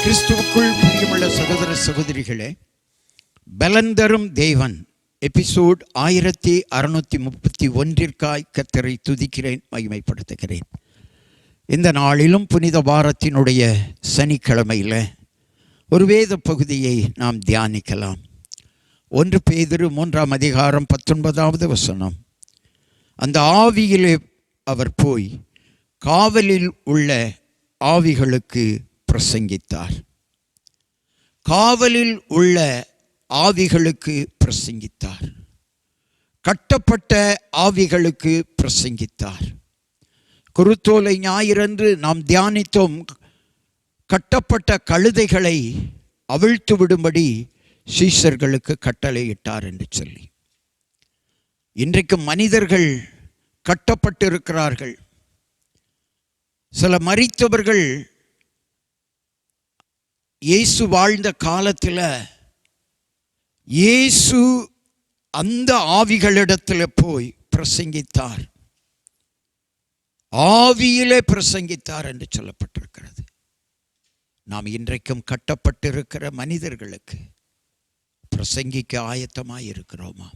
கிறிஸ்துவுக்குள் பிரியமுள்ள சகோதர சகோதரிகளே, பலன் தரும் தேவன் எபிசோட் 1631 கர்த்தரை துதிக்கிறேன், மகிமைப்படுத்துகிறேன். இந்த நாளிலும் புனித வாரத்தினுடைய சனிக்கிழமையில் ஒரு வேத பகுதியை நாம் தியானிக்கலாம். 1 பேதுரு 3 அதிகாரம் 19 அந்த ஆவியிலே அவர் போய் காவலில் உள்ள ஆவிகளுக்கு பிரசங்கித்தார். காவலில் உள்ள ஆவிகளுக்கு பிரசங்கித்தார். கட்டப்பட்ட ஆவிகளுக்கு பிரசங்கித்தார். குருத்தோலை ஞாயிறன்று நாம் தியானித்தோம். கட்டப்பட்ட கழுதைகளை அவிழ்த்து விடும்படி சீஷர்களுக்கு கட்டளையிட்டார் என்று சொல்லி. இன்றைக்கு மனிதர்கள் கட்டப்பட்டிருக்கிறார்கள். சில மரித்தவர்கள் இயேசு வாழ்ந்த காலத்தில் இயேசு அந்த ஆவிகளிடத்தில் போய் பிரசங்கித்தார். ஆவியிலே பிரசங்கித்தார் என்று சொல்லப்பட்டிருக்கிறது. நாம் இன்றைக்கும் கட்டப்பட்டிருக்கிற மனிதர்களுக்கு பிரசங்கிக்க ஆயத்தமாய் இருக்கிறோமா?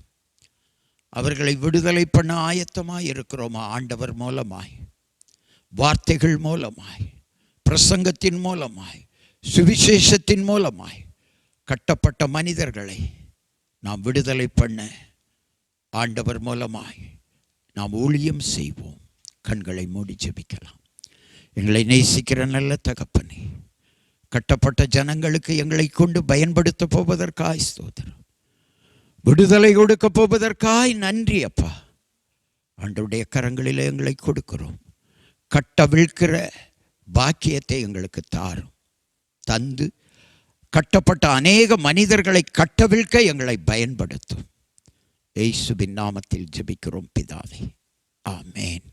அவர்களை விடுதலை பண்ண ஆயத்தமாய் இருக்கிறோமா? ஆண்டவர் மூலமாய், வார்த்தைகள் மூலமாய், பிரசங்கத்தின் மூலமாய், சுவிசேஷத்தின் மூலமாய் கட்டப்பட்ட மனிதர்களை நாம் விடுதலை பண்ண ஆண்டவர் மூலமாய் நாம் ஊழியம் செய்வோம். கண்களை மூடி ஜெபிக்கலாம். எங்களை நேசிக்கிற நல்ல தகப்பனே, கட்டப்பட்ட ஜனங்களுக்கு எங்களை கொண்டு பயன்படுத்த போவதற்காய் ஸ்தோத்திரம். விடுதலை கொடுக்க போவதற்காய் நன்றி அப்பா. ஆண்டவருடைய கரங்களில் எங்களை கொடுக்கிறோம். கட்டவிழ்க்கிற பாக்கியத்தை எங்களுக்கு தாரும். தந்து கட்டப்பட்ட அநேக மனிதர்களை கட்டவிழ்க்க எங்களை பயன்படுத்தும். இயேசுவின் நாமத்தில் ஜெபிக்கிறோம் பிதாவே, ஆமென்.